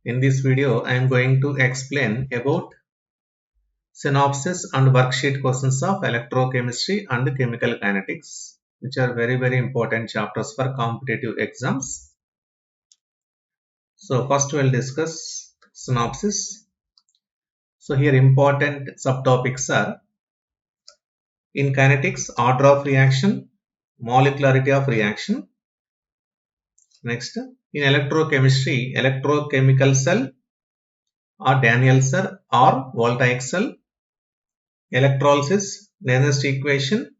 In this video, I am going to explain about synopsis and worksheet questions of electrochemistry and chemical kinetics, which are very important chapters for competitive exams. So first we'll discuss synopsis. So here important subtopics are in kinetics, order of reaction, molecularity of reaction. Next, in electrochemistry, electrochemical cell or Daniell cell or voltaic cell. Electrolysis, Nernst equation.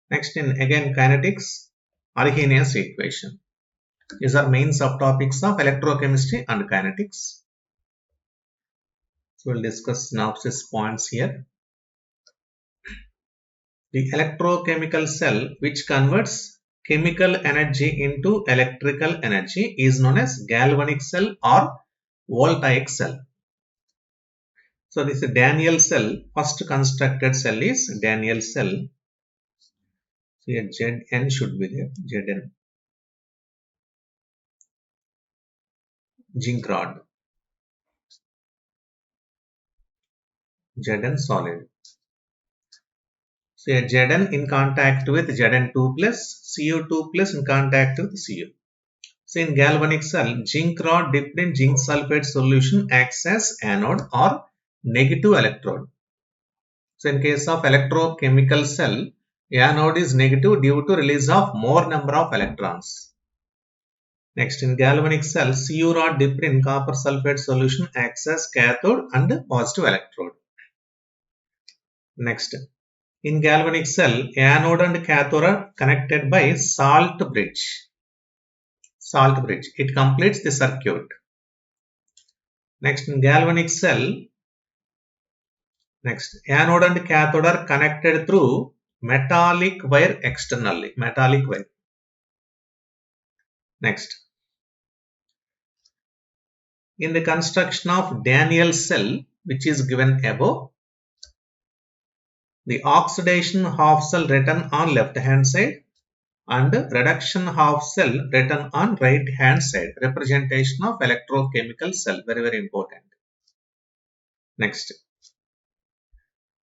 Next in again kinetics, Arrhenius equation. These are main subtopics of electrochemistry and kinetics. So we'll discuss synopsis points here. The electrochemical cell which converts chemical energy into electrical energy is known as galvanic cell or voltaic cell. So this is Daniell cell. First constructed cell is Daniell cell. So here Zn should be there. Zn. Zinc rod. Zn solid. So Zn in contact with Zn2 plus, Cu2 plus in contact with Cu. So in galvanic cell, zinc rod dipped in zinc sulfate solution acts as anode or negative electrode. So in case of electrochemical cell, anode is negative due to release of more number of electrons. Next in galvanic cell, Cu rod dipped in copper sulfate solution acts as cathode and positive electrode. Next, in galvanic cell, anode and cathode are connected by salt bridge. Salt bridge. It completes the circuit. Next, in galvanic cell, anode and cathode are connected through metallic wire externally. Metallic wire. Next, in the construction of Daniell cell, which is given above, the oxidation half cell written on left hand side and reduction half cell written on right hand side. Representation of electrochemical cell. Very important. Next,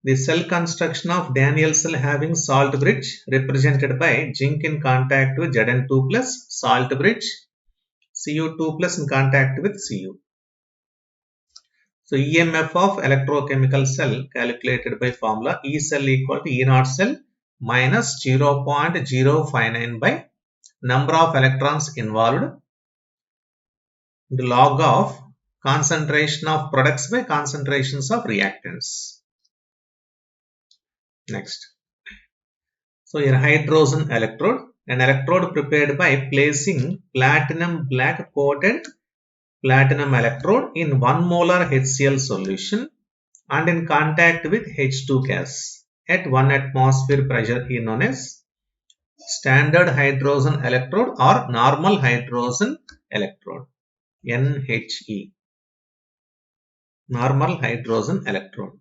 the cell construction of Daniell cell having salt bridge represented by zinc in contact with Zn2 plus, salt bridge, Cu2 plus in contact with Cu. So EMF of electrochemical cell calculated by formula E cell equal to E naught cell minus 0.059 by number of electrons involved, the log of concentration of products by concentrations of reactants. Next, so here hydrogen electrode, an electrode prepared by placing platinum black coated platinum electrode in 1 molar HCl solution and in contact with H2 gas at 1 atmosphere pressure is known as standard hydrogen electrode or normal hydrogen electrode, NHE, normal hydrogen electrode.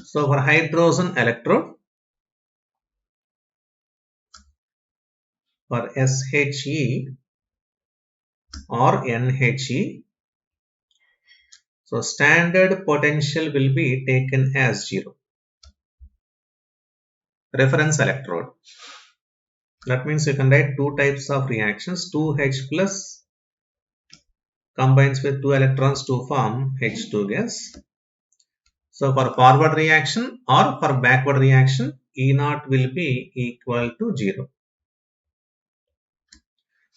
So for hydrogen electrode, for SHE or NHE, so standard potential will be taken as 0. Reference electrode. That means you can write two types of reactions. 2H plus combines with 2 electrons to form H2 gas. So for forward reaction or for backward reaction, E naught will be equal to 0.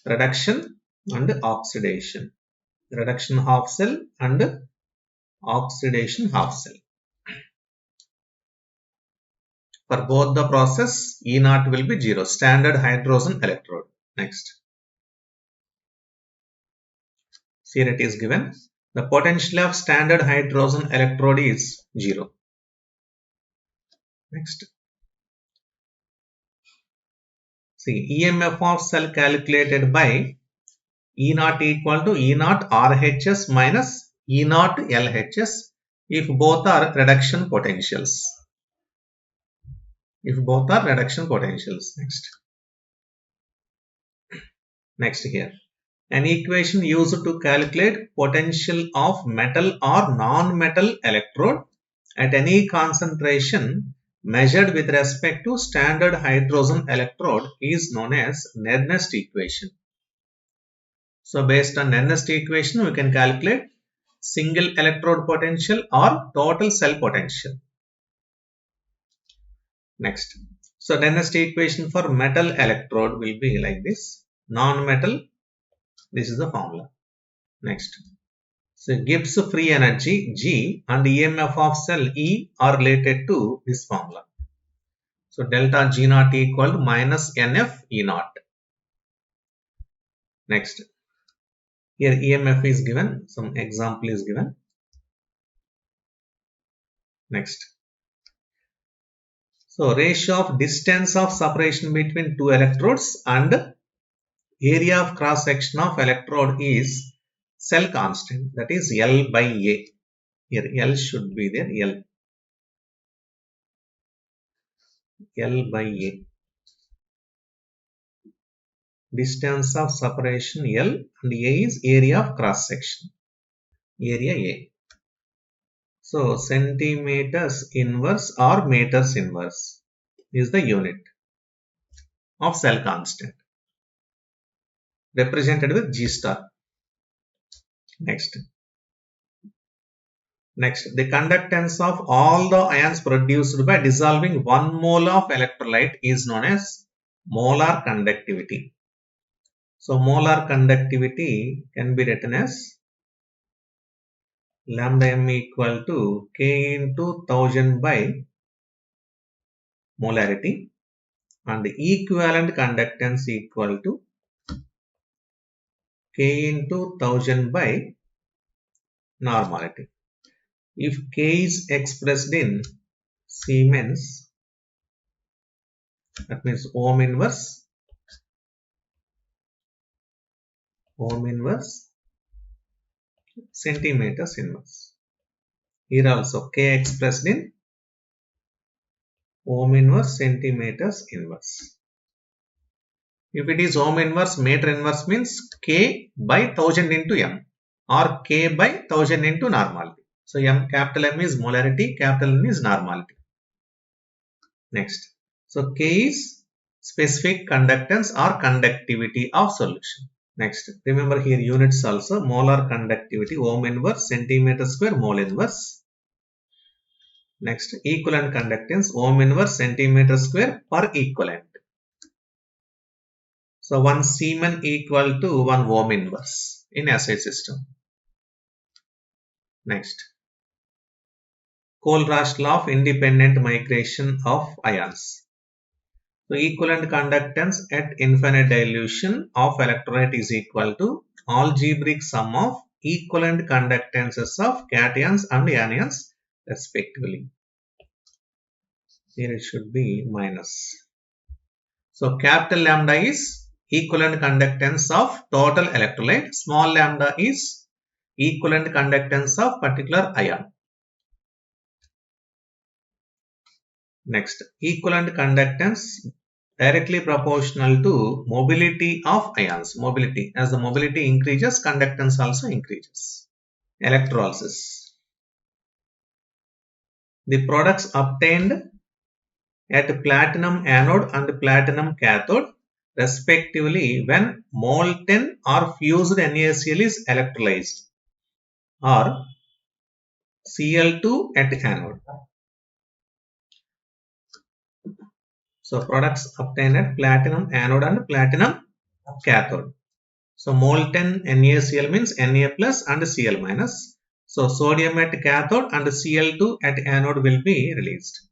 Reduction and oxidation. Reduction half cell and oxidation half cell. For both the process, E naught will be 0. Standard hydrogen electrode. Next. Here it is given. The potential of standard hydrogen electrode is 0. Next. See, EMF of cell calculated by E naught equal to E naught RHS minus E naught LHS if both are reduction potentials. If both are reduction potentials. Next here. An equation used to calculate potential of metal or non-metal electrode at any concentration measured with respect to standard hydrogen electrode is known as Nernst equation. So based on Nernst equation, we can calculate single electrode potential or total cell potential. Next. So Nernst equation for metal electrode will be like this. Non-metal, this is the formula. Next. So Gibbs free energy G and EMF of cell E are related to this formula. So delta G naught equal to minus NF E naught. Next. Here EMF is given, some example is given. Next. So ratio of distance of separation between two electrodes and area of cross section of electrode is cell constant, that is L by A. Here L should be there, L by A. Distance of separation L and A is area of cross section, area A. So centimeters inverse or meters inverse is the unit of cell constant, represented with G star. Next, the conductance of all the ions produced by dissolving 1 mole of electrolyte is known as molar conductivity. So molar conductivity can be written as lambda m equal to K into 1000 by molarity, and the equivalent conductance equal to K into 1000 by normality. If K is expressed in Siemens, that means ohm inverse, centimeters inverse. Here also K expressed in ohm inverse, centimeters inverse. If it is ohm inverse, meter inverse means K by 1000 into M or K by 1000 into normality. So capital M is molarity, capital N is normality. Next. So K is specific conductance or conductivity of solution. Next. Remember here units also, molar conductivity, ohm inverse, centimeter square, mole inverse. Next. Equivalent conductance, ohm inverse, centimeter square per equivalent. So 1 Siemens equal to 1 ohm inverse in SI system. Next. Kohlraasch law of independent migration of ions. So equivalent conductance at infinite dilution of electrolyte is equal to algebraic sum of equivalent conductances of cations and anions respectively. Here it should be minus. So capital lambda is equivalent conductance of total electrolyte. Small lambda is equivalent conductance of particular ion. Next, equivalent conductance directly proportional to mobility of ions. Mobility. As the mobility increases, conductance also increases. Electrolysis. The products obtained at platinum anode and platinum cathode respectively when molten or fused NaCl is electrolyzed are Cl2 at anode. So products obtained at platinum anode and platinum cathode. So molten NaCl means Na plus and Cl minus. So sodium at cathode and Cl2 at anode will be released.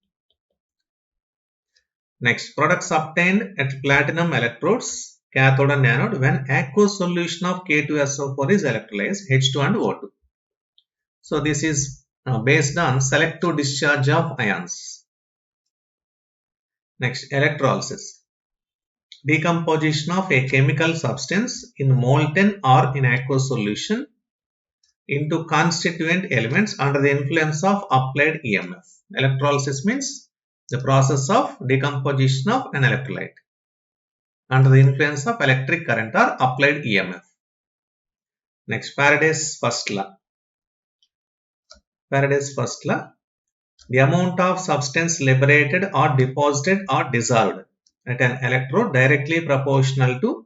Next, products obtained at platinum electrodes, cathode and anode when aqueous solution of K2SO4 is electrolyzed, H2 and O2. So this is based on selective discharge of ions. Next, electrolysis. Decomposition of a chemical substance in molten or in aqueous solution into constituent elements under the influence of applied EMF. Electrolysis means the process of decomposition of an electrolyte under the influence of electric current or applied EMF. Next, Faraday's first law. Faraday's first law. The amount of substance liberated or deposited or dissolved at an electrode directly proportional to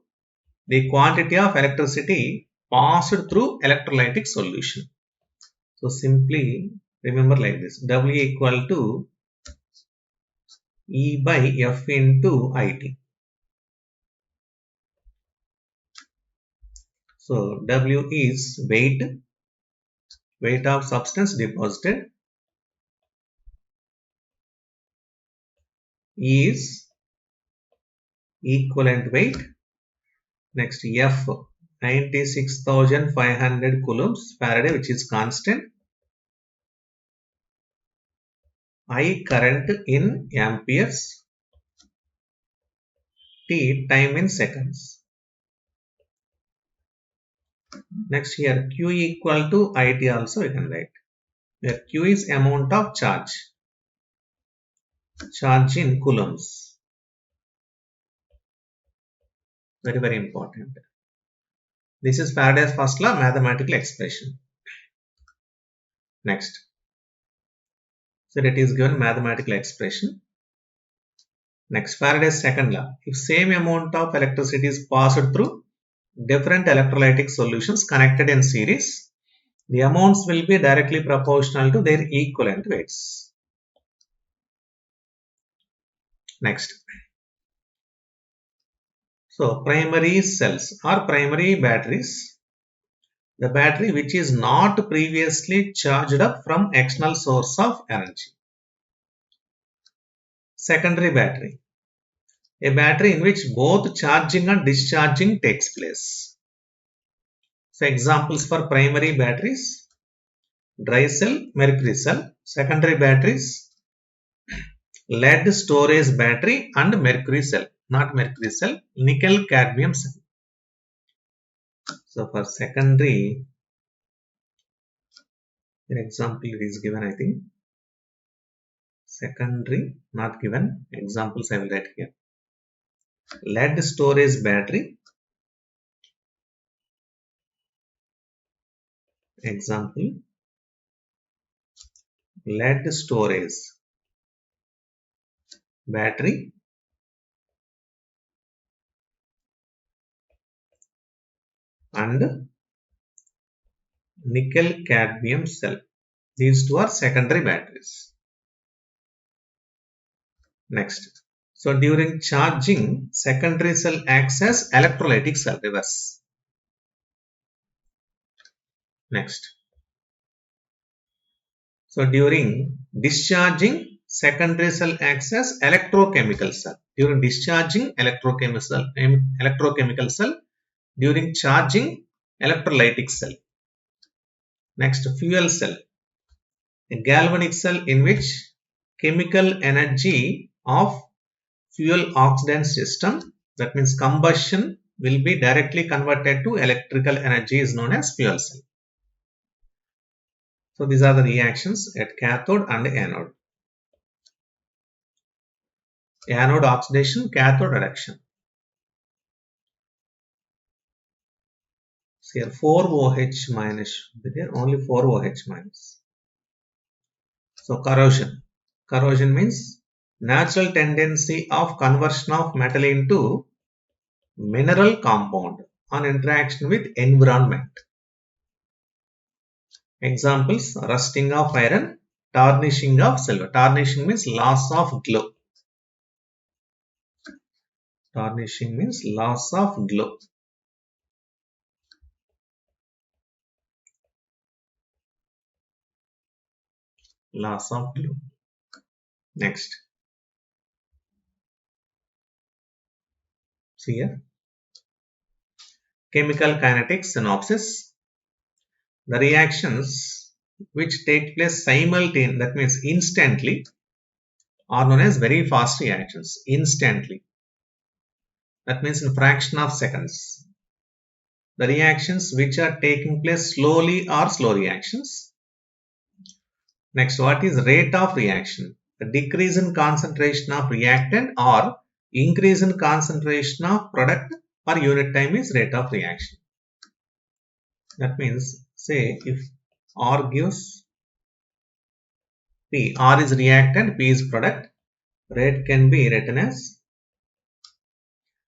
the quantity of electricity passed through electrolytic solution. So simply remember like this: W equal to E by F into IT. So W is weight of substance deposited. E is equivalent weight. Next, F 96,500 coulombs Faraday, which is constant. I current in amperes. T time in seconds. Next here Q equal to IT also we can write. Where Q is amount of charge. Charge in coulombs. Very, very important. This is Faraday's first law, mathematical expression. Next. So it is given mathematical expression. Next, Faraday's second law. If same amount of electricity is passed through different electrolytic solutions connected in series, the amounts will be directly proportional to their equivalent weights. Next. So primary cells or primary batteries. The battery which is not previously charged up from external source of energy. Secondary battery. A battery in which both charging and discharging takes place. So examples for primary batteries: dry cell, mercury cell. Secondary batteries: lead storage battery and mercury cell, not mercury cell, nickel cadmium cell. So for secondary, an example is given, I think. Secondary not given, examples I will write here. Lead storage battery. Example, lead storage battery and nickel cadmium cell. These two are secondary batteries. Next. So during charging, secondary cell acts as electrolytic cell, reverse. Next. So during discharging, secondary cell acts as electrochemical cell. During discharging, electrochemical cell. During charging, electrolytic cell. Next, fuel cell. A galvanic cell in which chemical energy of fuel oxidant system, that means combustion, will be directly converted to electrical energy, is known as fuel cell. So these are the reactions at cathode and anode. Anode oxidation, cathode reduction. So here 4OH minus should be there, only 4OH minus. So corrosion. Corrosion means natural tendency of conversion of metal into mineral compound on interaction with environment. Examples: rusting of iron, tarnishing of silver. Tarnishing means loss of glow. Tarnishing means loss of glow. Loss of glow. Next. See here. Chemical kinetics synopsis. The reactions which take place simultaneously, that means instantly, are known as very fast reactions. Instantly. That means in fraction of seconds. The reactions which are taking place slowly are slow reactions. Next, what is rate of reaction? The decrease in concentration of reactant or increase in concentration of product per unit time is rate of reaction. That means, say if R gives P, R is reactant, P is product, rate can be written as,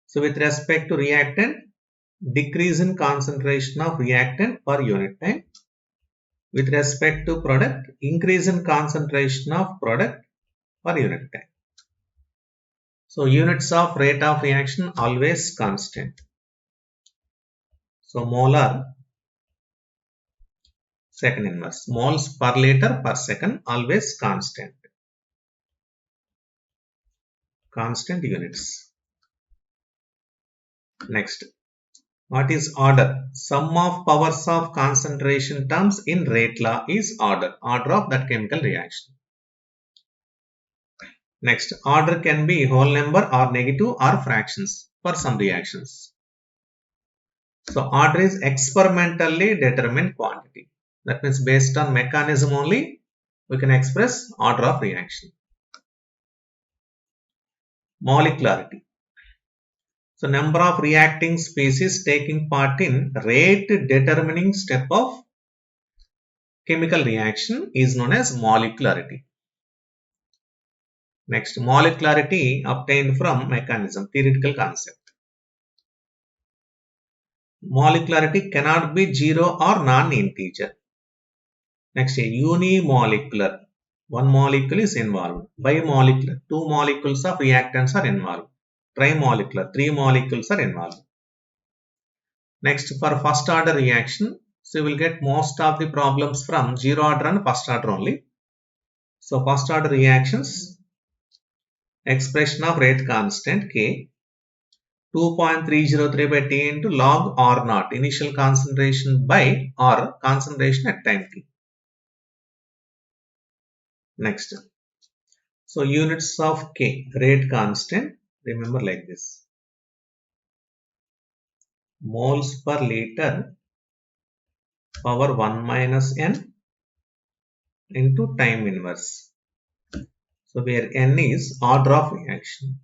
so with respect to reactant, decrease in concentration of reactant per unit time. With respect to product, increase in concentration of product per unit time. So units of rate of reaction always constant. So molar second inverse, moles per liter per second always constant. Constant units. Next, what is order? Sum of powers of concentration terms in rate law is order. Order of that chemical reaction. Next, order can be whole number or negative or fractions for some reactions. So order is experimentally determined quantity. That means based on mechanism only we can express order of reaction. Molecularity. So number of reacting species taking part in rate determining step of chemical reaction is known as molecularity. Next, molecularity obtained from mechanism, theoretical concept. Molecularity cannot be zero or non-integer. Next, unimolecular. One molecule is involved. Bimolecular. Two molecules of reactants are involved. Trimolecular. Three molecules are involved. Next, for first order reaction, so you will get most of the problems from zero order and first order only. So first order reactions, expression of rate constant K, 2.303 by T into log R naught, initial concentration by R, concentration at time T. Next, so units of K, rate constant, remember like this, moles per liter power 1 minus N into time inverse. So where N is order of reaction.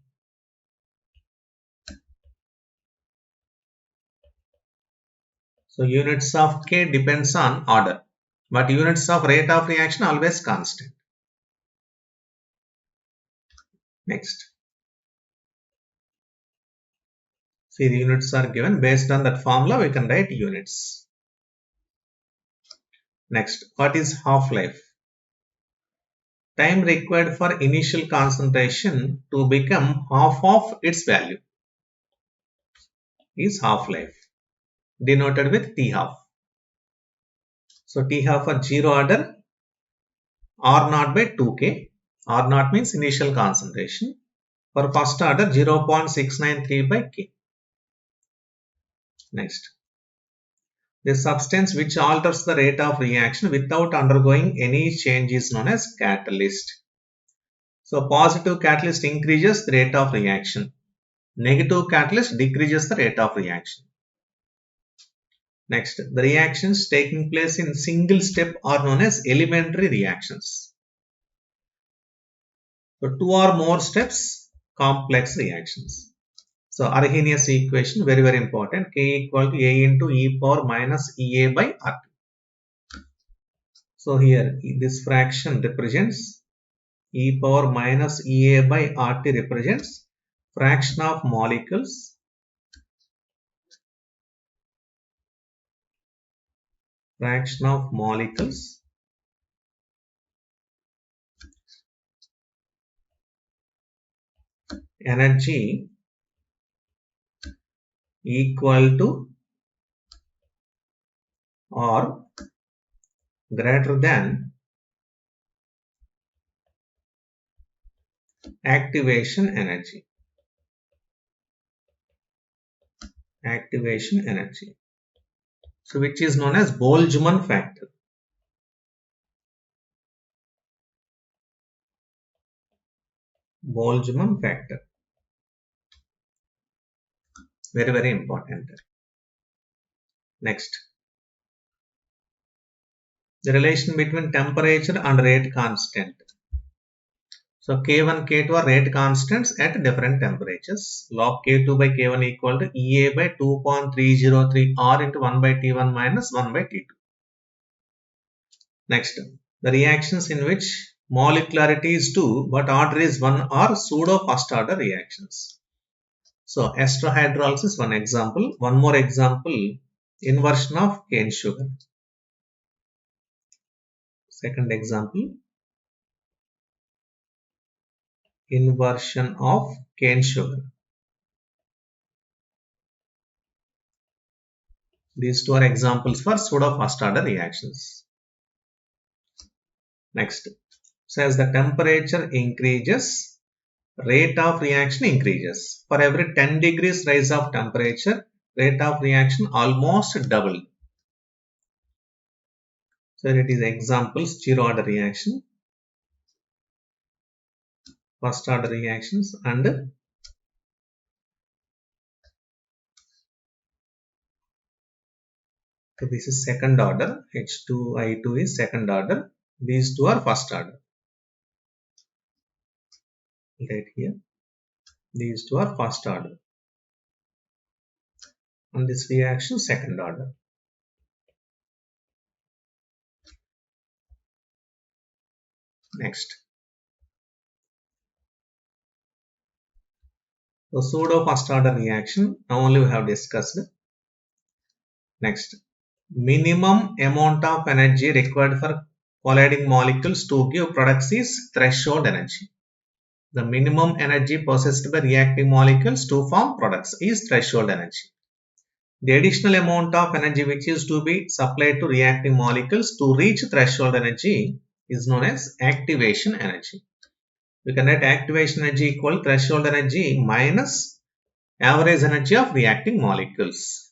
So units of K depends on order, but units of rate of reaction always constant. Next. See, the units are given based on that formula we can write units. Next, what is half-life? Time required for initial concentration to become half of its value is half-life, denoted with T half. So T half for zero order, R naught by 2K. R naught means initial concentration. For first order, 0.693 by K. Next, the substance which alters the rate of reaction without undergoing any change is known as catalyst. So positive catalyst increases the rate of reaction. Negative catalyst decreases the rate of reaction. Next, the reactions taking place in single step are known as elementary reactions. So two or more steps, complex reactions. So Arrhenius equation, very very important. K equal to A into e power minus EA by RT. So here this fraction represents e power minus EA by RT represents fraction of molecules energy equal to or greater than activation energy. Activation energy. So which is known as Boltzmann factor. Boltzmann factor. Very very important. Next. The relation between temperature and rate constant. So K1, K2 are rate constants at different temperatures. Log K2 by K1 equal to EA by 2.303 R into 1 by T1 minus 1 by T2. Next, the reactions in which molecularity is 2 but order is 1 are pseudo first order reactions. So ester hydrolysis one example. One more example, inversion of cane sugar. Second example, inversion of cane sugar. These two are examples for pseudo first order reactions. Next, so as the temperature increases, rate of reaction increases. For every 10 degrees rise of temperature, rate of reaction almost double. So it is examples, zero order reaction, first order reactions, and so this is second order. H2I2 is second order. These two are first order. Right here. These two are first order. And this reaction second order. Next. So pseudo first order reaction. Now only we have discussed. Next. Minimum amount of energy required for colliding molecules to give products is threshold energy. The minimum energy possessed by reacting molecules to form products is threshold energy. The additional amount of energy which is to be supplied to reacting molecules to reach threshold energy is known as activation energy. We can write activation energy equal threshold energy minus average energy of reacting molecules.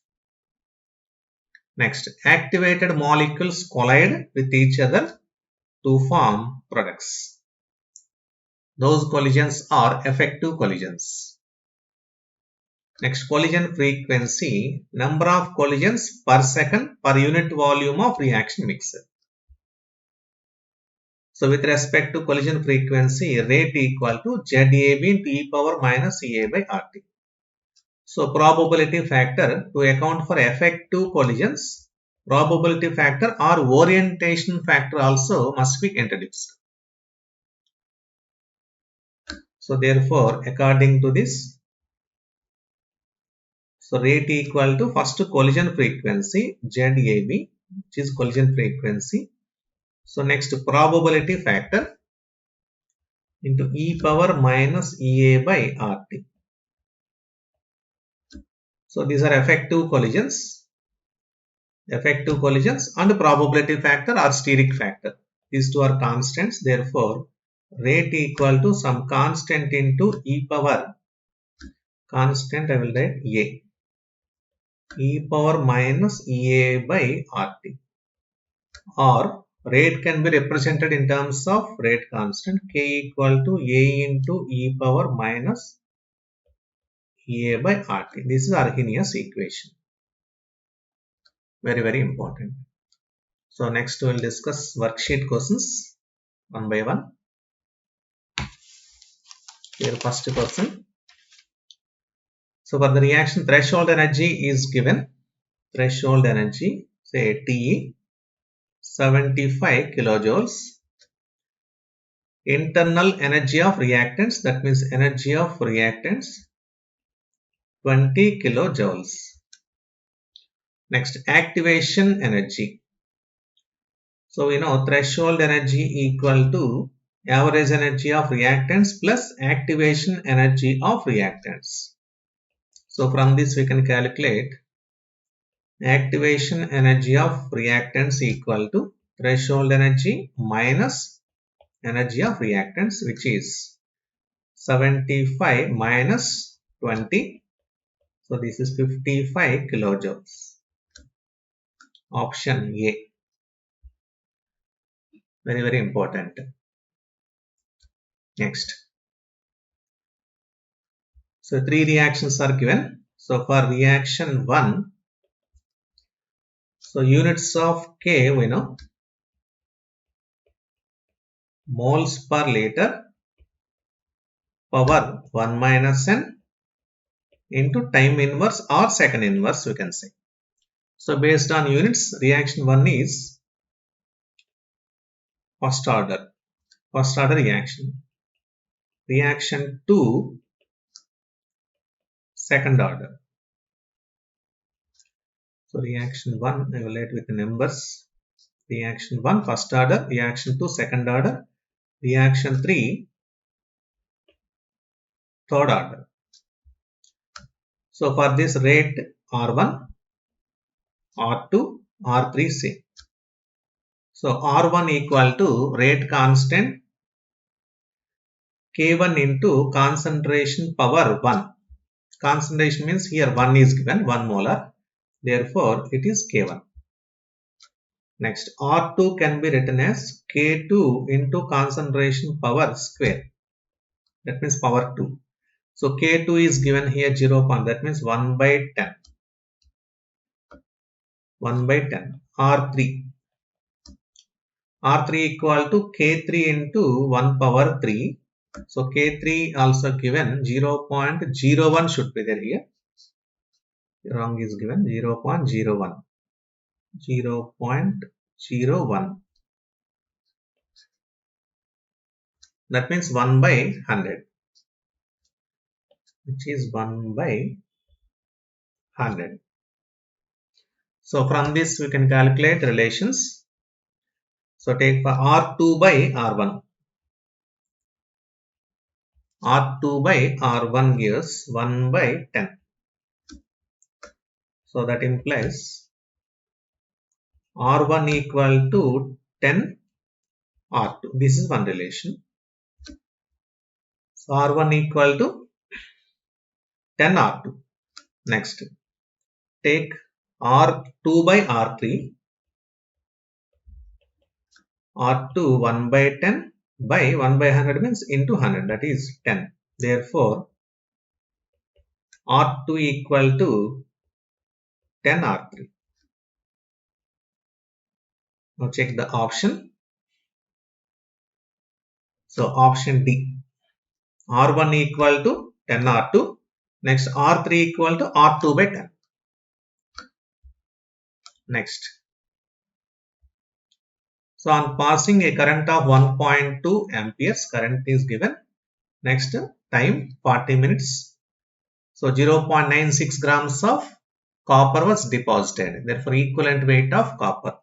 Next, activated molecules collide with each other to form products. Those collisions are effective collisions. Next, collision frequency, number of collisions per second per unit volume of reaction mixture. So with respect to collision frequency, rate equal to ZAB into e power minus EA by RT. So probability factor, to account for effective collisions, probability factor or orientation factor also must be introduced. So therefore, according to this, so rate equal to first collision frequency ZAB, which is collision frequency. So next probability factor into e power minus EA by RT. So these are effective collisions and probability factor or steric factor. These two are constants. Therefore, rate equal to some constant into e power constant. I will write A. E power minus EA by RT. Or rate can be represented in terms of rate constant K equal to A into e power minus EA by RT. This is Arrhenius equation. Very, very important. So next we will discuss worksheet questions one by one. Here first question. So for the reaction, threshold energy is given. Threshold energy, say T, 75 kilojoules. Internal energy of reactants, that means energy of reactants, 20 kilojoules. Next, activation energy. So we know threshold energy equal to average energy of reactants plus activation energy of reactants. So from this we can calculate activation energy of reactants equal to threshold energy minus energy of reactants, which is 75 minus 20. So this is 55 kilojoules. Option A. Very, very important. Next. So three reactions are given. So for reaction 1, so units of K we know, moles per liter. power 1 minus n into time inverse or second inverse, we can say. So based on units, reaction 1 is first order reaction. Reaction 2, second order. So reaction 1, I will write with the numbers. Reaction 1, first order. Reaction 2, second order. Reaction 3, third order. So for this rate R1, R2, R3 same. So R1 equal to rate constant K1 into concentration power 1. Concentration means here 1 is given, 1 molar. Therefore, it is K1. Next, R2 can be written as K2 into concentration power square. That means power 2. So K2 is given here 0. That means 1 by 10. 1 by 10. R3. R3 equal to K3 into 1 power 3. So K3 also given 0.01 should be there here. Wrong is given 0.01. 0.01. That means 1 by 100. Which is 1 by 100. So from this we can calculate relations. So take for R2 by R1. R2 by R1 gives 1 by 10. So that implies R1 equal to 10 R2. This is one relation. So R1 equal to 10 R2. Next, take R2 by R3. R2 1 by 10 by 1 by 100 means into 100, that is 10. Therefore, R2 equal to 10 R3. Now check the option. So option D. R1 equal to 10 R2. Next, R3 equal to R2 by 10. Next. So on passing a current of 1.2 amperes, current is given. Next, time 40 minutes. So 0.96 grams of copper was deposited. Therefore, equivalent weight of copper.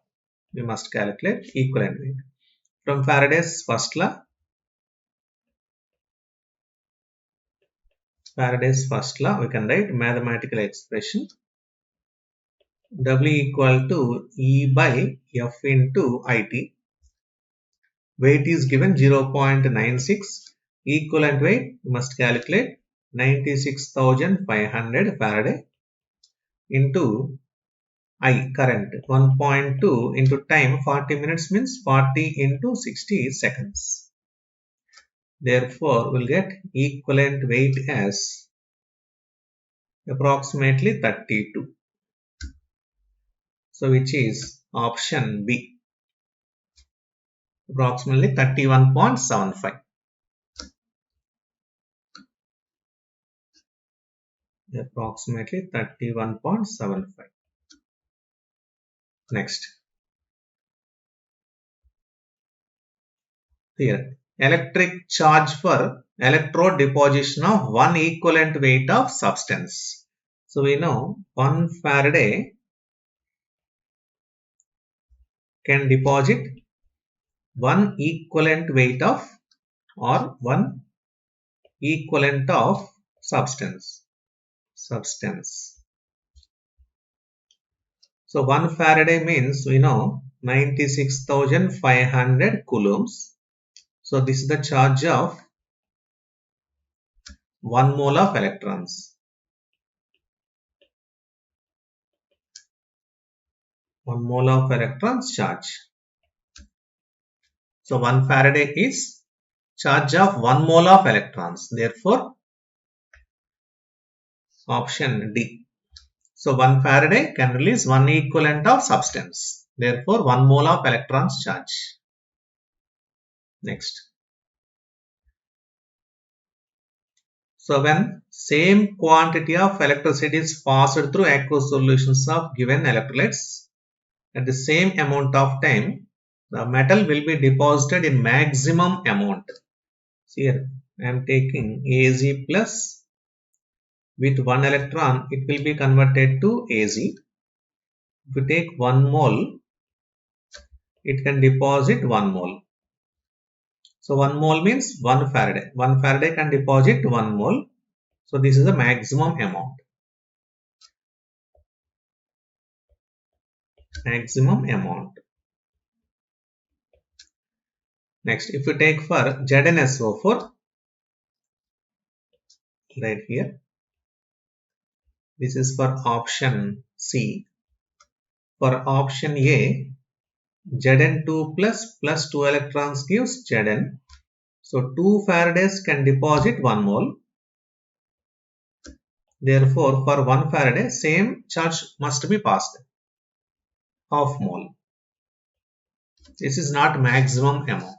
We must calculate equivalent weight. From Faraday's first law. Faraday's first law, we can write mathematical expression. W equal to E by F into IT. Weight is given 0.96. Equivalent weight, we must calculate 96,500 Faraday into I, current 1.2 into time 40 minutes means 40 into 60 seconds. Therefore, we'll get equivalent weight as approximately 32. So which is option B, approximately 31.75. Approximately 31.75. Next. Here, electric charge for electrode deposition of one equivalent weight of substance. So we know 1 Faraday can deposit one equivalent weight of or one equivalent of substance. So 1 Faraday means we know 96,500 coulombs. So this is the charge of 1 mole of electrons. 1 mole of electrons charge. So 1 Faraday is charge of 1 mole of electrons. Therefore, option D. So 1 Faraday can release 1 equivalent of substance. Therefore, 1 mole of electrons charge. Next. So when same quantity of electricity is passed through aqueous solutions of given electrolytes at the same amount of time, the metal will be deposited in maximum amount. So here I am taking Az plus with 1 electron, it will be converted to Az. If you take 1 mole, it can deposit 1 mole. So 1 mole means 1 Faraday. 1 Faraday can deposit 1 mole. So this is the maximum amount. Maximum amount. Next, if you take for ZnSO4, right here, this is for option C. For option A, Zn2 plus 2 electrons gives Zn. So 2 Faradays can deposit 1 mole. Therefore, for 1 Faraday, same charge must be passed, half mole. This is not maximum amount.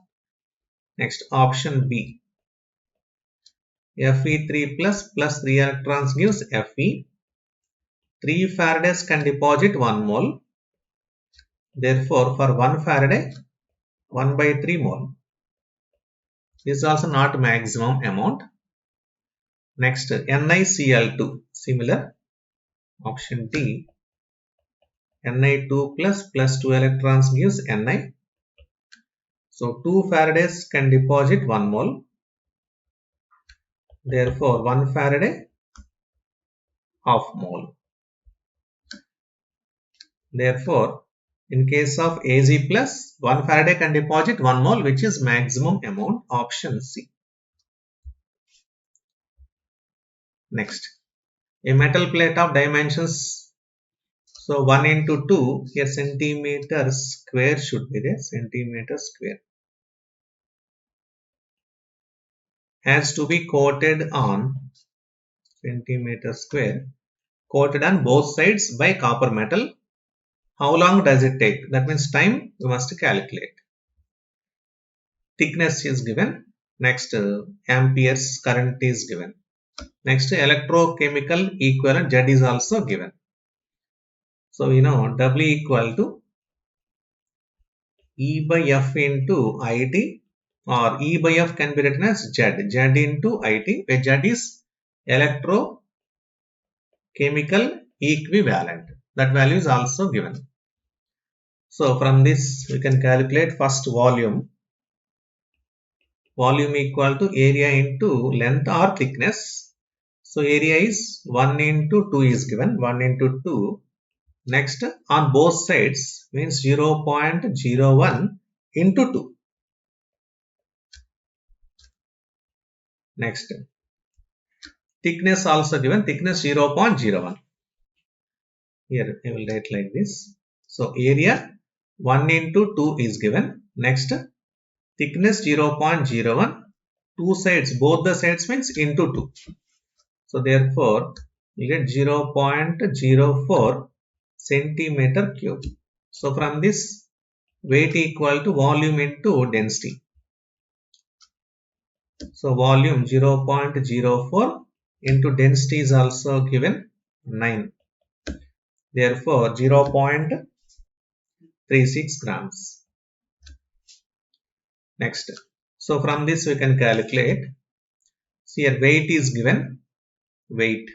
Next, option B. Fe3 plus 3 electrons gives Fe. 3 Faradays can deposit 1 mole. Therefore, for 1 Faraday, 1 by 3 mole. This is also not maximum amount. Next, NiCl2. Similar. Option D. Ni2 plus 2 electrons gives Ni. So 2 Faradays can deposit 1 mole. Therefore 1 Faraday, half mole. Therefore, in case of Az plus, 1 Faraday can deposit 1 mole, which is maximum amount, option C. Next, a metal plate of dimensions, so 1 into 2, a centimeter square should be there, centimeter square, has to be coated on centimeter square, coated on both sides by copper metal. How long does it take? That means time we must calculate. Thickness is given. Next, amperes current is given. Next, electrochemical equivalent Z is also given. So we know W equal to E by F into IT, or E by F can be written as Z. Z into IT, where Z is electrochemical equivalent. That value is also given. So from this we can calculate first volume. Volume equal to area into length or thickness. So area is 1 into 2 is given, 1 into 2. Next, on both sides means 0.01 into 2. Next, thickness also given, thickness 0.01. Here I will write like this. So area 1 into 2 is given. Next, thickness 0.01. Two sides, both the sides means into 2. So therefore, we get 0.04 centimeter cube. So from this, weight equal to volume into density. So volume 0.04 into density is also given 9. Therefore 0.36 grams. Next. So from this we can calculate. See here weight is given. Weight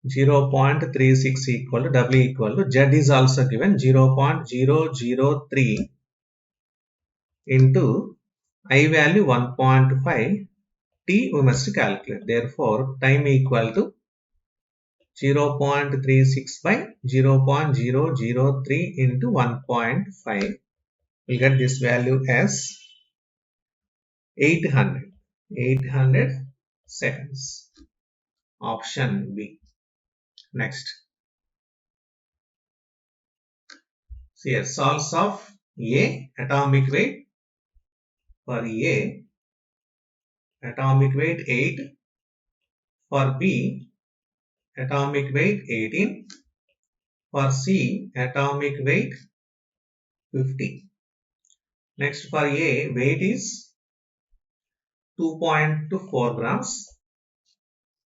0.36 equal to W equal to Z is also given 0.003 into I value 1.5, T we must calculate. Therefore, time equal to 0.36 by 0.003 into 1.5. We'll get this value as 800 seconds. Option B. Next. See here, source of A, atomic weight. For A, atomic weight 8. For B, atomic weight 18. For C, atomic weight 50. Next, for A, weight is 2.4 grams.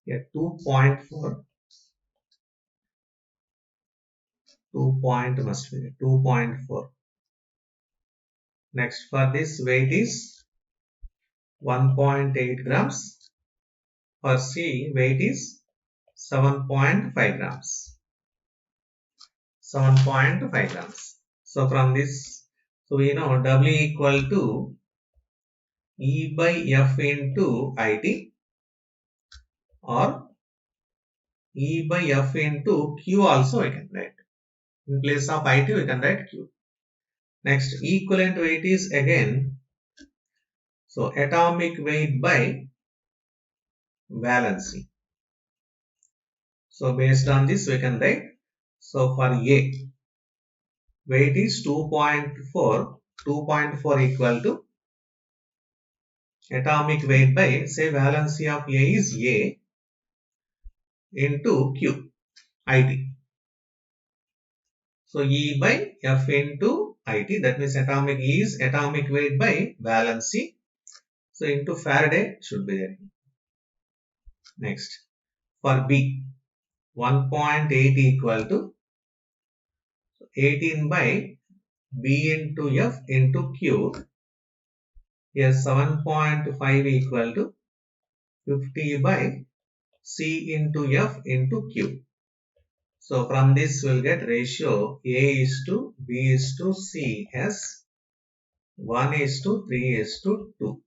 Here 2.4, 2 point must be 2.4. Next, for this weight is 1.8 grams. For C, weight is 7.5 grams. 7.5 grams. So from this, so we know W equal to E by F into IT, or E by F into Q also we can write. In place of IT we can write Q. Next, equivalent weight is again, so atomic weight by valency. So based on this we can write, so for A, weight is 2.4, 2.4 equal to atomic weight by, say valency of A is A into Q, IT. So E by F into IT, that means atomic E is atomic weight by valency. So into Faraday should be there. Next, for B, 1.8 equal to 18 by B into F into Q. Here 7.5 equal to 50 by C into F into Q. So from this we'll get ratio A is to B is to C as 1 is to 3 is to 2.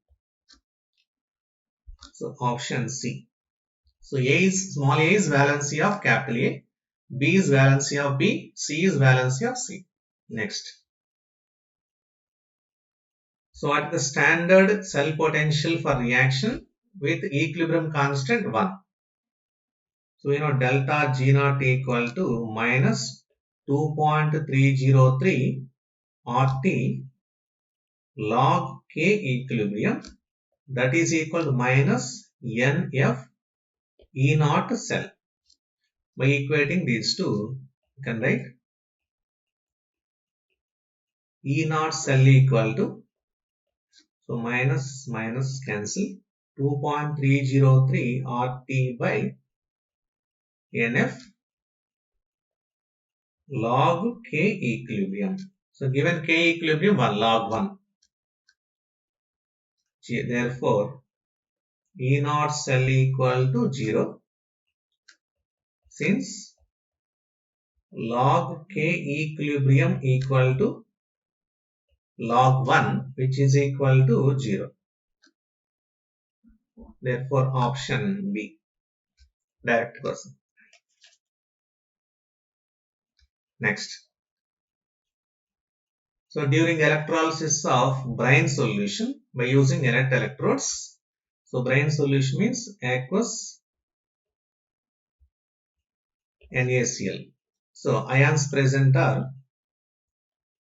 So option C. So small a is valency of capital A, B is valency of B, C is valency of C. Next. So what is the standard cell potential for reaction with equilibrium constant 1? So we know delta G naught equal to minus 2.303 RT log K equilibrium, that is equal to minus NF E naught cell. By equating these two, you can write E naught cell equal to, so minus cancel, 2.303 RT by NF log K equilibrium. So given K equilibrium 1 log 1. Therefore, E naught cell equal to 0, since log K equilibrium equal to log 1, which is equal to 0. Therefore, option B, direct question. Next. So during electrolysis of brine solution by using inert electrodes. So brine solution means aqueous NaCl. So ions present are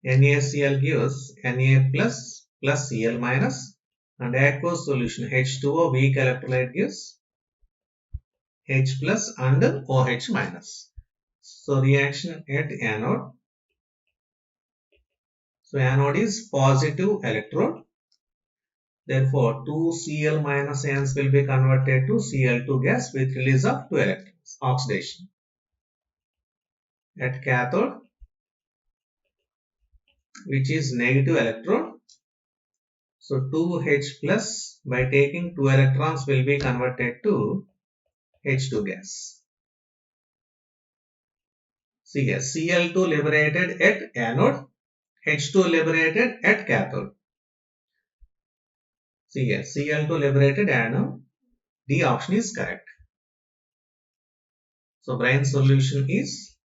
NaCl gives Na plus Cl minus, and aqueous solution H2O weak electrolyte gives H plus and OH minus. So reaction at anode. So anode is positive electrode. Therefore, 2 Cl minus ions will be converted to Cl2 gas with release of 2 electrons, oxidation. At cathode, which is negative electrode, so 2H plus by taking 2 electrons will be converted to H2 gas. See here, Cl2 liberated at anode, H2 liberated at cathode. See here, Cl2 liberated anode, D option is correct. So brine solution is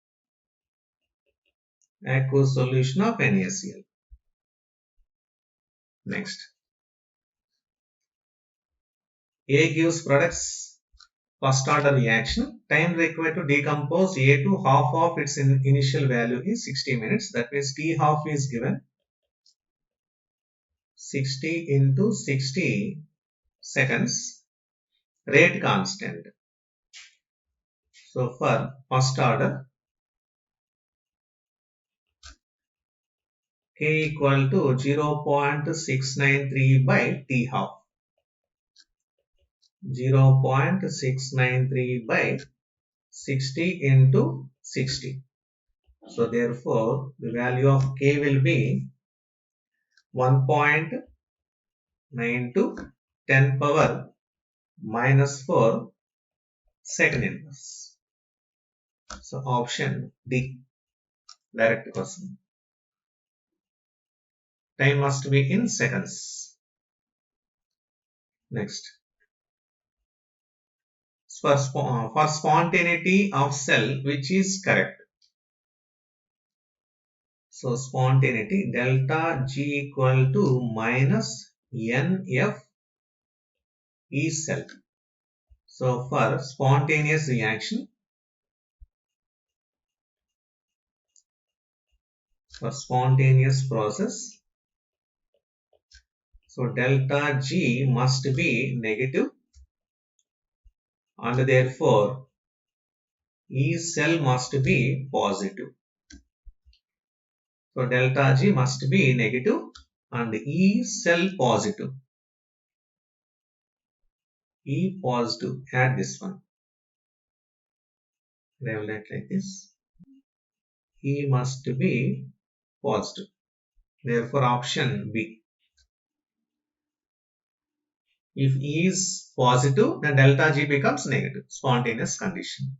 aqueous solution of NaCl. Next. A gives products first order reaction. Time required to decompose A to half of its initial value is 60 minutes. That means T half is given 60 into 60 seconds. Rate constant. So for first order, K equal to 0.693 by T half. 0.693 by 60 into 60. So therefore, the value of K will be 1.9 to 10 power minus 4 second inverse. So option D, direct question. Time must be in seconds. Next. For spontaneity of cell, which is correct? So spontaneity delta G equal to minus NF E cell. So for spontaneous reaction, for spontaneous process, so delta G must be negative and therefore E cell must be positive. So delta G must be negative and E cell positive. E positive, add this one. Revelate like this. E must be positive. Therefore option B. If E is positive, then delta G becomes negative. Spontaneous condition.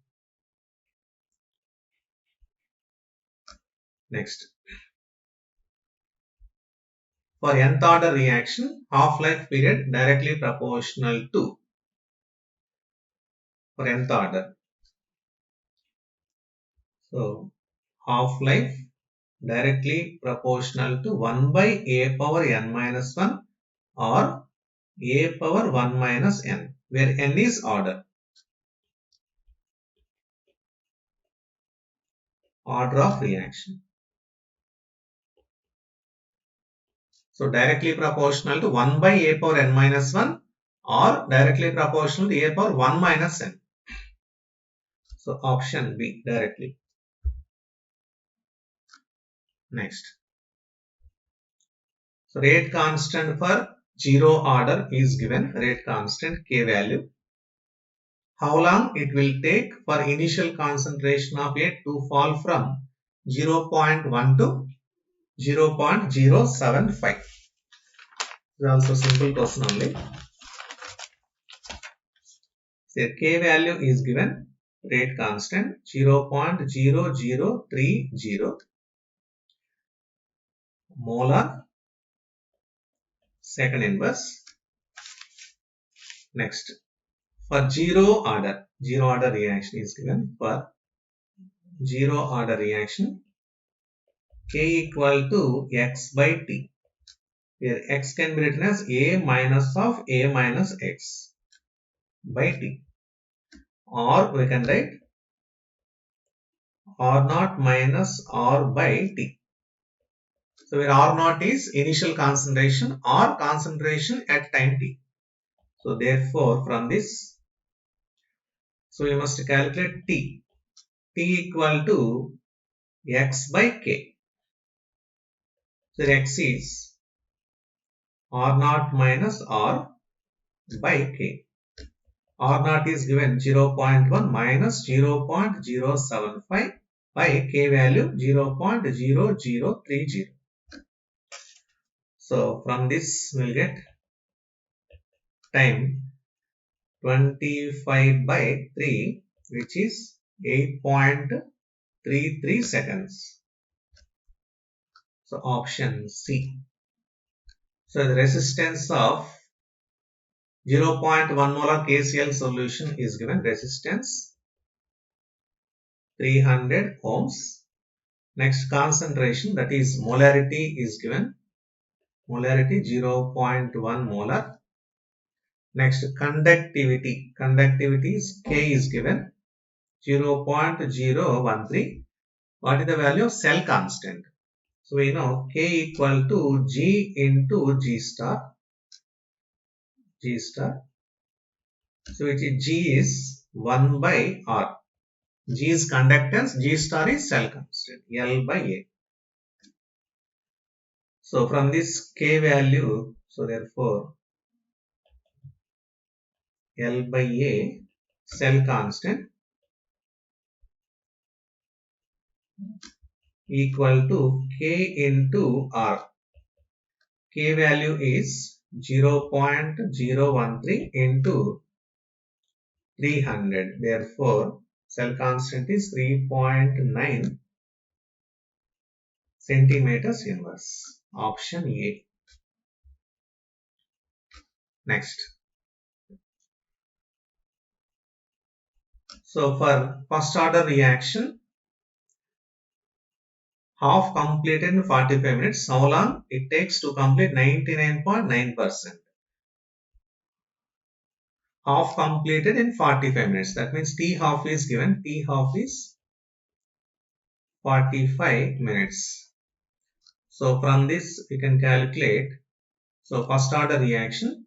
Next. For nth order reaction, half-life period directly proportional to, for nth order. So half-life directly proportional to 1 by a power n minus 1 or a power 1 minus n, where n is order. Order of reaction. So directly proportional to 1 by a power n minus 1 or directly proportional to a power 1 minus n. So option B, directly. Next. So rate constant for 0 order is given, rate constant K value. How long it will take for initial concentration of A to fall from 0.1 to 0.075. This is also simple question only. So K value is given, rate constant 0.0030 molar second inverse. Next, for zero order reaction is given. For zero order reaction, K equal to x by t, where x can be written as a minus of a minus x by t, or we can write r naught minus r by t. So where r naught is initial concentration or concentration at time t. So therefore from this, so we must calculate t. T equal to x by k. So x is r naught minus r by k. R naught is given 0.1 minus 0.075 by k value 0.0030. So from this we will get time 25 by 3, which is 8.33 seconds. So option C. So the resistance of 0.1 molar KCl solution is given, resistance 300 ohms. Next, concentration, that is molarity is given, molarity 0.1 molar. Next, conductivity is K is given 0.013. What is the value of cell constant? So we know K equal to G into G star. So which is G is 1 by R. G is conductance, G star is cell constant, L by A. So from this K value, so therefore L by A cell constant equal to K into R. K value is 0.013 into 300. Therefore, cell constant is 3.9 centimeters inverse. Option A. Next. So for first order reaction, half completed in 45 minutes. How long it takes to complete? 99.9%. Half completed in 45 minutes. That means T half is given. T half is 45 minutes. So from this we can calculate. So first order reaction,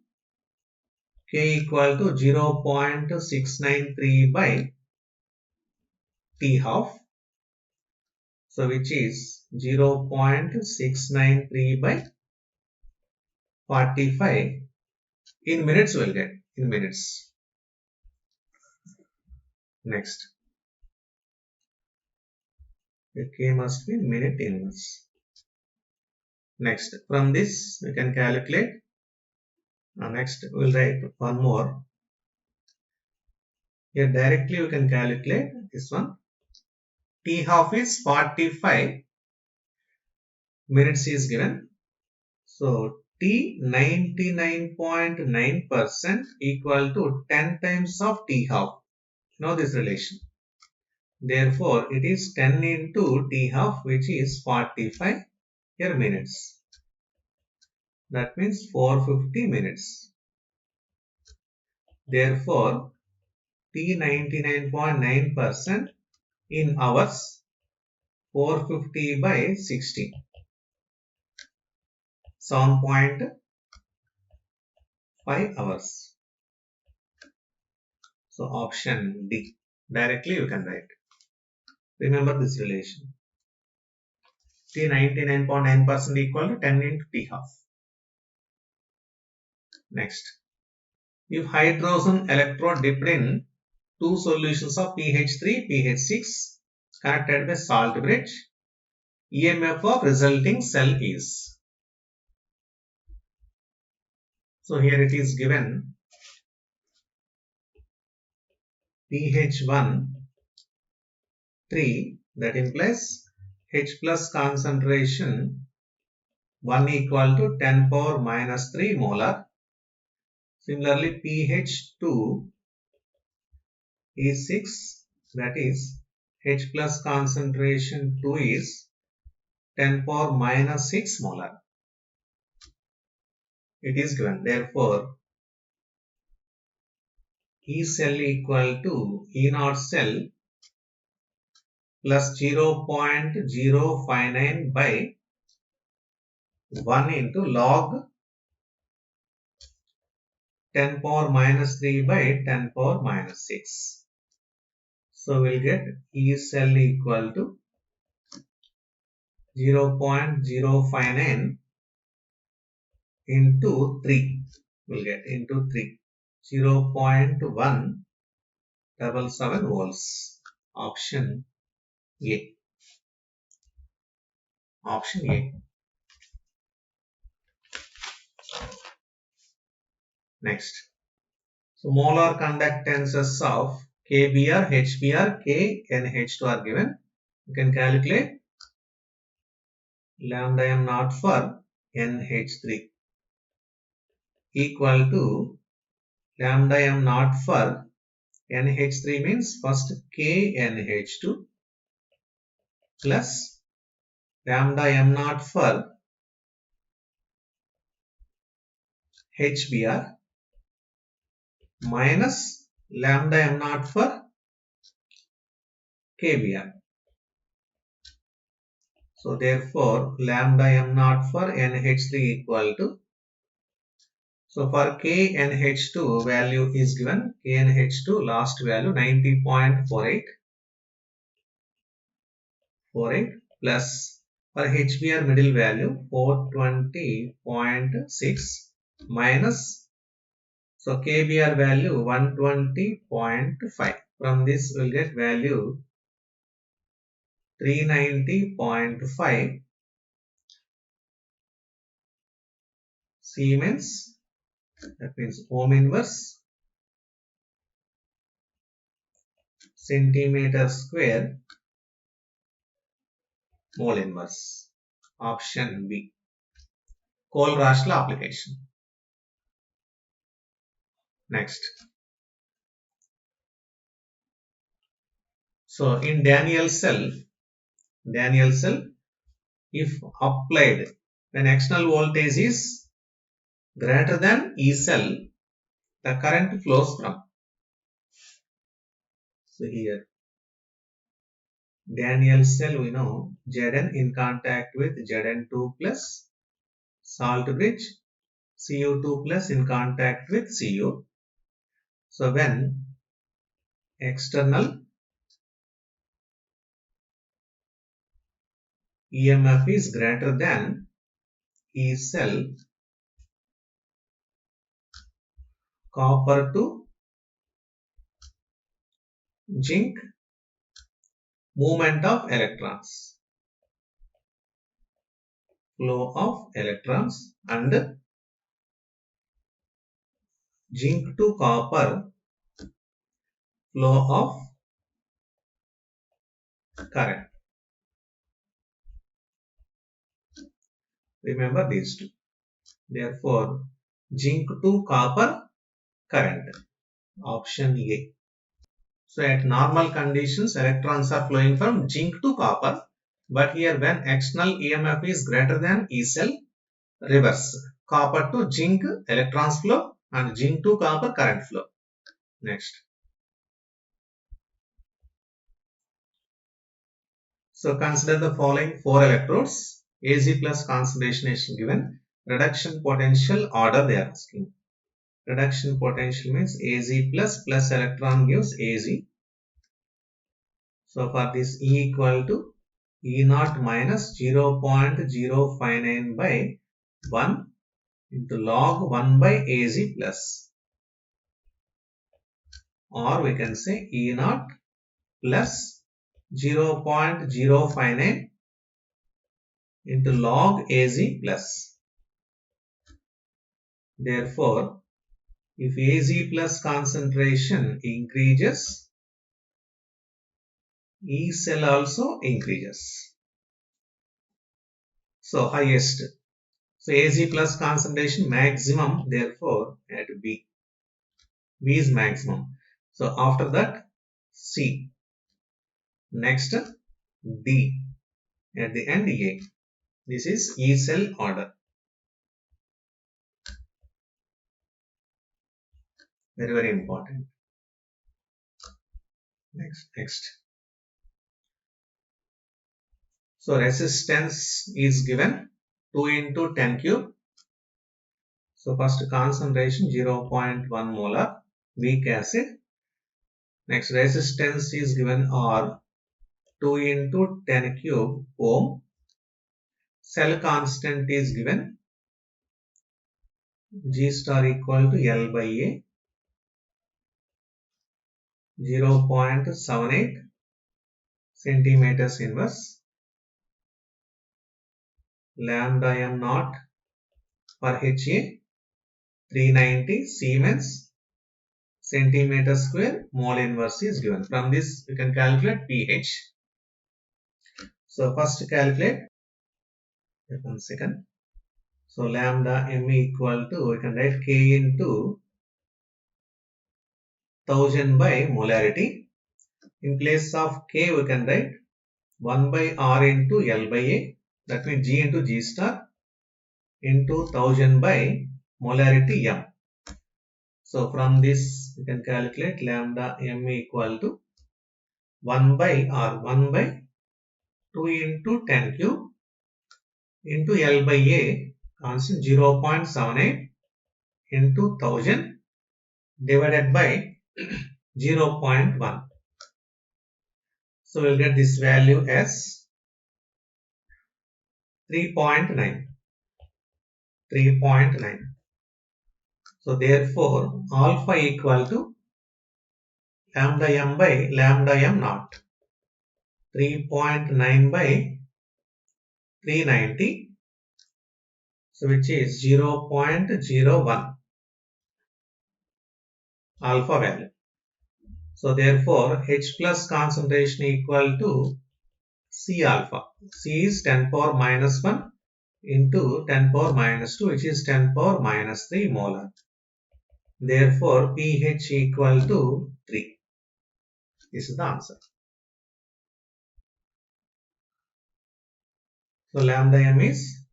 K equal to 0.693 by T half. So which is 0.693 by 45. In minutes we'll get. In minutes. Next. The K must be minute inverse. Next. From this we can calculate. Next we'll write one more. Here directly we can calculate this one. T half is 45 minutes is given. So T 99.9% equal to 10 times of T half. Know this relation. Therefore, it is 10 into T half, which is 45 here minutes. That means 450 minutes. Therefore, T 99.9% in hours, 450 by 60. 7.5 hours. So option D. Directly you can write. Remember this relation. T 99.9% equal to 10 into T half. Next. If hydrogen electrode dipped in two solutions of pH3, pH6 connected by salt bridge, EMF of resulting cell is. So here it is given pH1 3, that implies H plus concentration 1 equal to 10 power minus 3 molar. Similarly, pH2 is 6, that is H plus concentration 2 is 10 power minus 6 molar. It is given. Therefore, E cell equal to E naught cell plus 0.059 by 1 into log 10 power minus 3 by 10 power minus 6. So we'll get E cell equal to 0.059 into 3. We'll get into 3. 0.177 volts. Option A. Option A. Next. So molar conductances of KBr, HBr, K and H2 are given. You can calculate lambda m naught for NH3 equal to lambda m naught for NH3 means first KNH2 plus lambda m naught for HBr minus lambda m naught for KBr. So therefore lambda m naught for NH3 equal to, so for KNH2 value is given, KNH2 last value 90.48 plus for HBr middle value 420.6 minus So KBR value 120.5. From this we'll get value 390.5 Siemens, that means ohm inverse, centimeter square, mole inverse. Option B. Kohl-Raschel application. Next. So in Daniell cell, if applied when external voltage is greater than E cell, the current flows from. So here, Daniell cell, we know Zn in contact with Zn2 plus salt bridge, Cu2 plus in contact with Cu. So when external EMF is greater than E cell, copper to zinc, movement of electrons, flow of electrons, and zinc to copper, flow of current. Remember these two. Therefore, zinc to copper current. Option A. So at normal conditions, electrons are flowing from zinc to copper. But here when external EMF is greater than E cell, reverse. Copper to zinc electrons flow and zinc to copper current flow. Next. So consider the following 4 electrodes. Az plus concentration is given. Reduction potential order they are asking. Reduction potential means Az plus electron gives Az. So for this E equal to E naught minus 0.059 by 1 into log 1 by Az plus, or we can say E naught plus 0.059 into log Az plus. Therefore, if Az plus concentration increases, E cell also increases. So highest. So Az plus concentration maximum, therefore at B. B is maximum. So after that C. Next D. At the end A. This is E cell order. Very, very important. Next. So resistance is given 2 into 10 cube. So first concentration 0.1 molar weak acid. Next resistance is given R 2 into 10 cube ohm. Cell constant is given G star equal to L by A 0.78 centimeters inverse. Lambda m naught per HA 390 Siemens centimeter square, mole inverse is given. From this you can calculate pH. So first calculate, 1 second. So lambda m equal to, we can write K into 1000 by molarity. In place of K we can write 1 by R into L by A, that means G into G star into 1000 by molarity M. So from this you can calculate lambda m equal to 1 by R, 1 by 2 into 10 cube into L by A, constant 0.78 into 1000 divided by 0.1. So we'll get this value as 3.9. So therefore alpha equal to lambda m by lambda m naught. 3.9 by 390, so which is 0.01 alpha value. So therefore H plus concentration equal to C alpha. C is 10 power minus 1 into 10 power minus 2, which is 10 power minus 3 molar. Therefore pH equal to 3. This is the answer. So lambda m is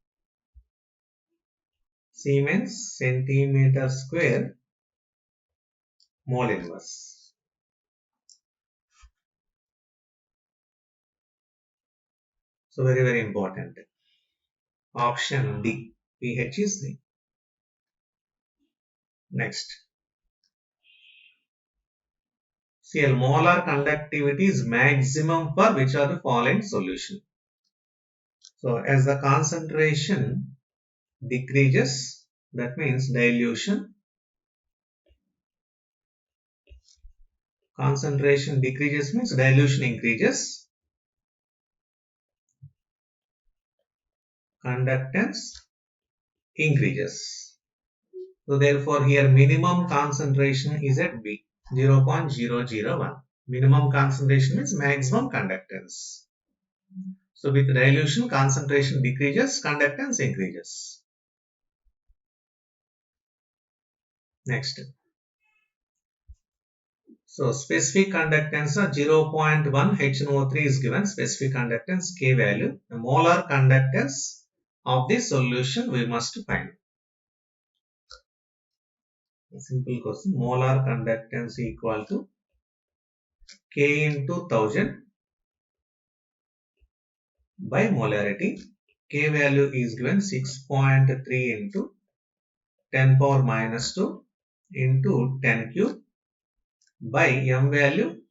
Siemens centimeter square mole inverse. So very important. Option D. pH is 3. Next. Cl molar conductivity is maximum for which are the following solution. So as the concentration decreases, that means dilution. Concentration decreases means dilution increases. Conductance increases. So therefore here minimum concentration is at B, 0.001. Minimum concentration is maximum conductance. So with dilution, concentration decreases, conductance increases. Next. So specific conductance of 0.1 HNO3 is given. Specific conductance K value. The molar conductance of the solution we must find. A simple question. Molar conductance equal to K into 1000 by molarity. K value is given 6.3 into 10 power minus 2 into 10 cube by M value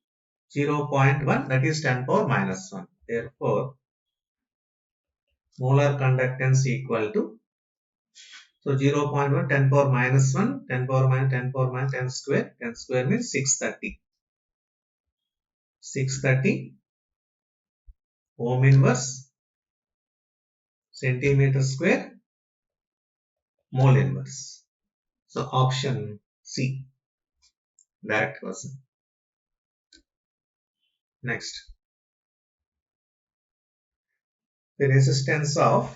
0.1, that is 10 power minus 1. Therefore, molar conductance equal to, so 0.1 10 power minus 1, 10 power minus 10 power minus 10 square. 10 square means 630. 630 ohm inverse centimeter square mole inverse. So option C, direct question. Next, the resistance of,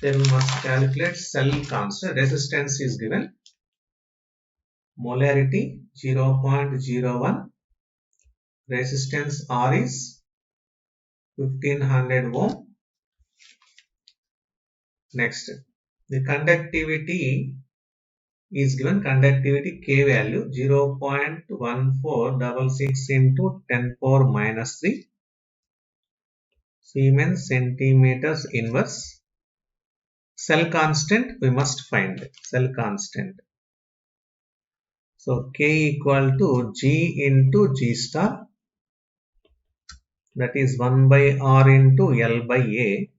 then we must calculate cell constant. Resistance is given. Molarity 0.01. Resistance R is 1500 ohm. Next, the conductivity is given. Conductivity K value 0.1466 into 10 power minus 3 Siemens centimeters inverse. Cell constant we must find. Cell constant. So K equal to G into G star, that is 1 by R into L by A.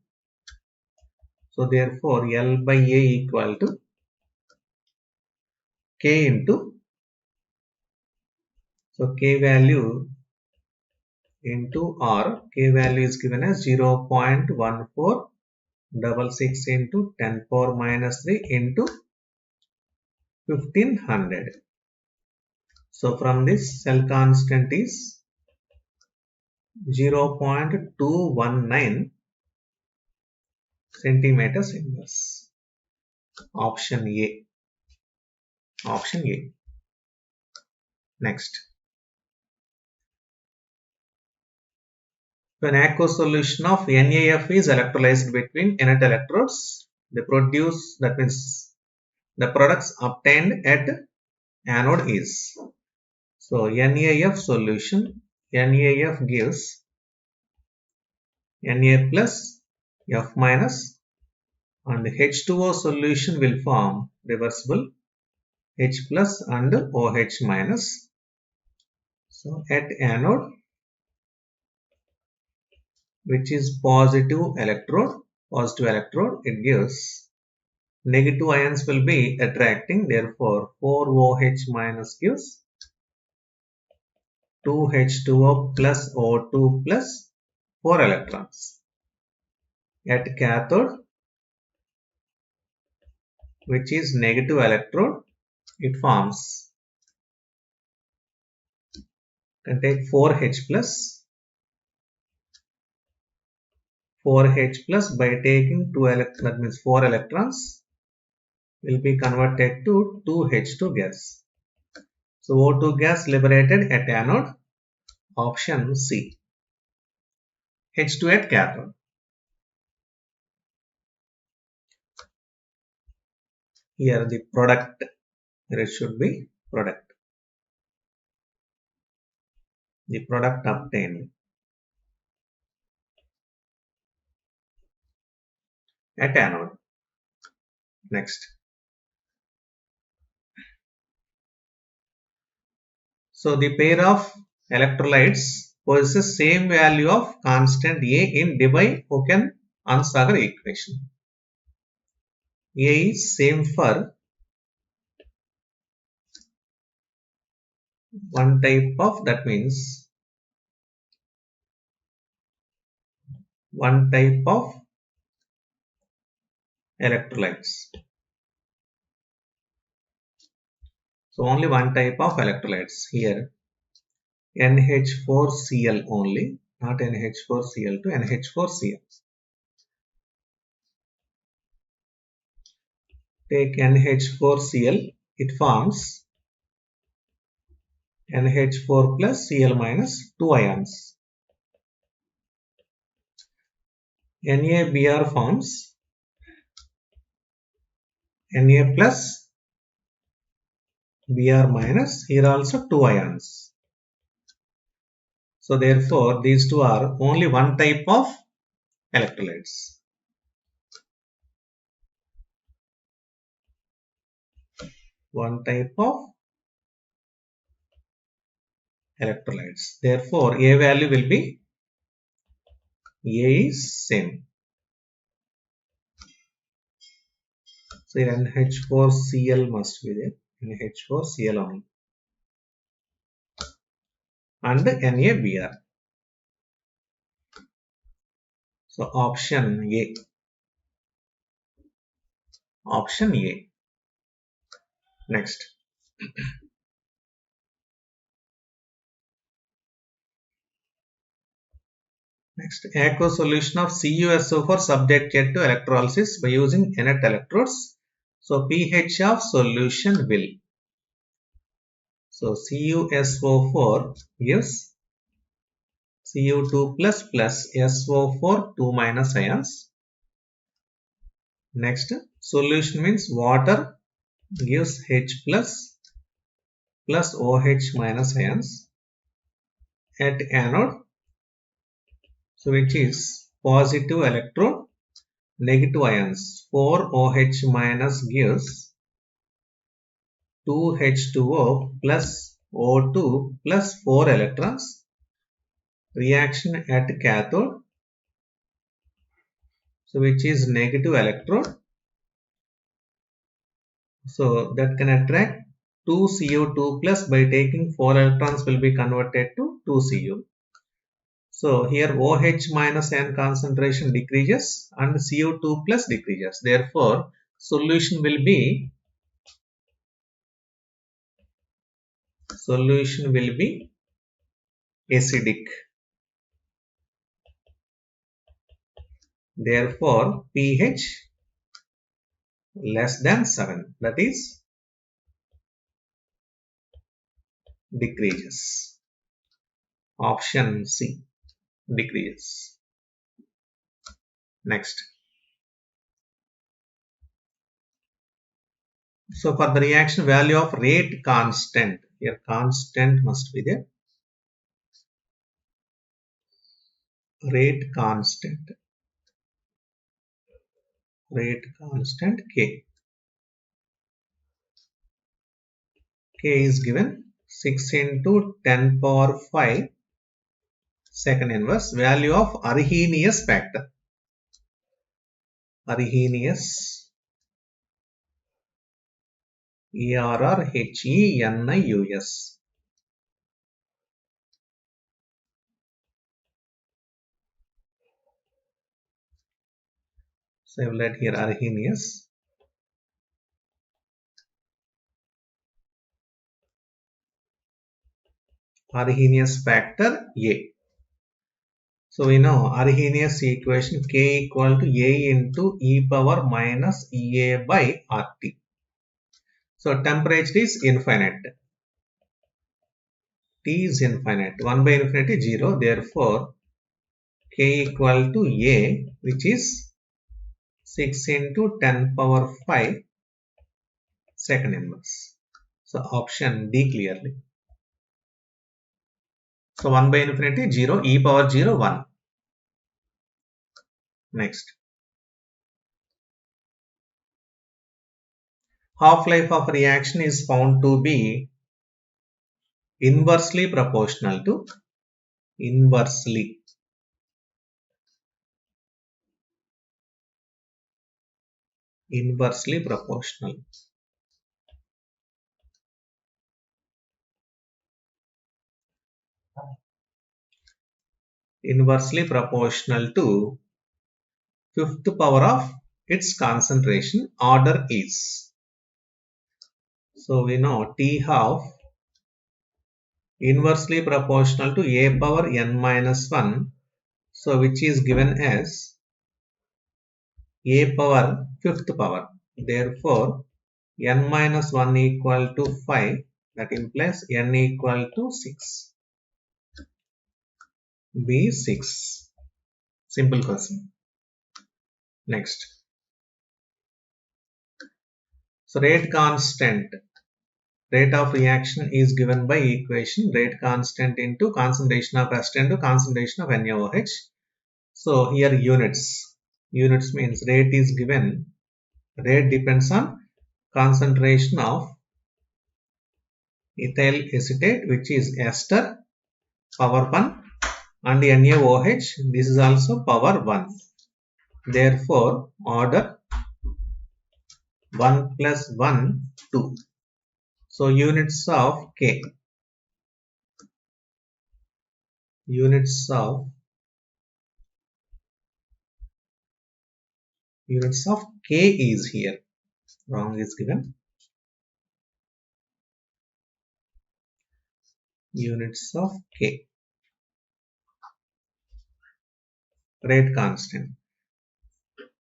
So therefore L by A equal to K into, so K value into R, K value is given as 0.1466 into 10 power minus 3 into 1500. So from this cell constant is 0.219 centimeters inverse. Option A. Option A. Next. When aqueous solution of NaF is electrolyzed between inert electrodes, they produce, that means the products obtained at anode is. So NaF solution, NaF gives Na plus F minus, and H2O solution will form reversible H plus and OH minus. So at anode, which is positive electrode, positive electrode, it gives negative ions will be attracting. Therefore, 4OH minus gives 2H2O plus O2 plus 4 electrons. At cathode, which is negative electrode, it forms, can take 4H plus 4H plus by taking 2 electrons, that means 4 electrons will be converted to 2H2 gas. So O2 gas liberated at anode, option C. H2 at cathode. Here the product, here it should be product. The product obtained at anode. Next. So the pair of electrolytes possesses same value of constant A in Debye-Hücken-Ansager equation. A is same for one type of, that means one type of electrolytes. So only one type of electrolytes here, NH4Cl only, not NH4Cl2, NH4Cl. Take NH4Cl, it forms NH4 plus Cl minus 2 ions. NaBr forms Na plus Br minus, here also 2 ions. So therefore these two are only one type of electrolytes. One type of electrolytes. Therefore A value will be, A is same. So NH4Cl must be there. NH4Cl only. And NaBr. So option A. Option A. Next. Next, aqueous solution of CuSO4 subjected to electrolysis by using inert electrodes. So pH of solution will. So CuSO4 gives Cu2 plus plus SO4 2 minus ions. Next, solution means water gives H plus plus OH minus ions at anode. So which is positive electrode, negative ions. 4OH minus gives 2H2O plus O2 plus 4 electrons. Reaction at cathode, so which is negative electrode. So that can attract 2Cu2 plus by taking 4 electrons will be converted to 2Cu. So here OH minus ion concentration decreases and Cu2 plus decreases. Therefore, solution will be acidic. Therefore, pH less than 7, that is decreases. Option C, decreases. Next. So for the reaction, value of rate constant, here constant must be there. Rate constant K. K is given 6 into 10 power 5 second inverse. Value of Arrhenius factor. Arrhenius, Errhenius. So I will write here Arrhenius. Arrhenius factor A. So we know Arrhenius equation K equal to A into e power minus EA by RT. So temperature is infinite. T is infinite. 1 by infinity 0. Therefore, K equal to A, which is 6 into 10 power 5 second inverse. So option D clearly. So 1 by infinity 0, e power 0, 1. Next. Half-life of reaction is found to be inversely proportional to inversely proportional. Inversely proportional to fifth power of its concentration order is. So we know T half inversely proportional to a power n minus 1. So which is given as a power fifth power. Therefore, n minus 1 equal to 5. That implies n equal to 6. B 6. Simple question. Next. So rate constant. Rate of reaction is given by equation rate constant into concentration of acid into concentration of NaOH. So here units. Units means rate is given. Rate depends on concentration of ethyl acetate, which is ester, power 1, and NaOH. This is also power 1. Therefore, order 1 plus 1, 2. So units of K. Units of K is here. Wrong is given. Units of K. Rate constant.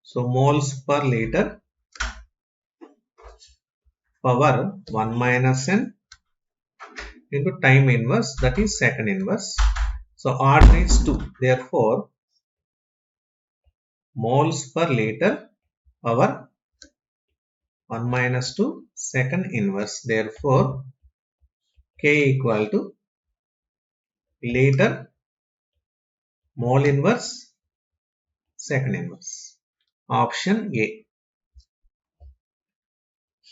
So moles per liter power 1 minus n into time inverse, that is second inverse. So order is 2. Therefore, moles per liter power 1 minus 2 second inverse. Therefore, K equal to liter mole inverse second inverse. Option A.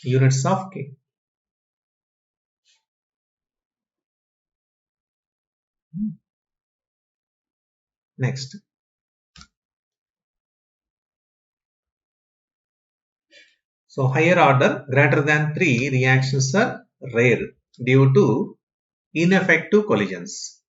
Units of K. Next. So higher order greater than 3 reactions are rare due to ineffective collisions.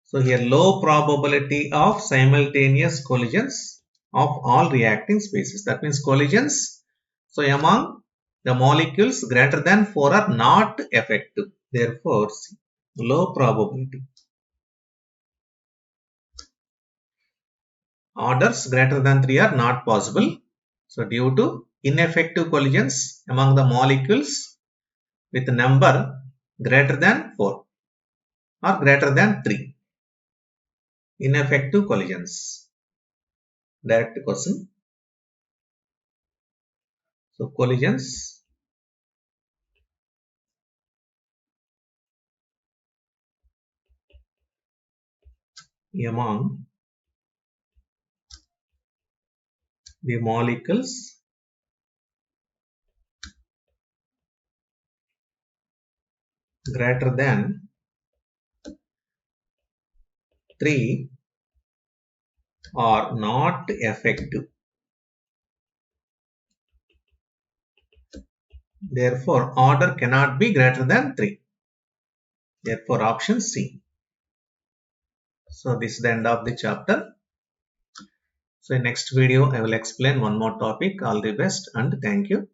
So here low probability of simultaneous collisions of all reacting species. That means collisions. So among the molecules greater than 4 are not effective. Therefore, low probability. Orders greater than 3 are not possible. So due to ineffective collisions among the molecules with number greater than 4 or greater than 3. Ineffective collisions. Direct question. So collisions among the molecules greater than 3 are not effective. Therefore, order cannot be greater than 3. Therefore, option C. So, this is the end of the chapter. So, in next video, I will explain one more topic. All the best and thank you.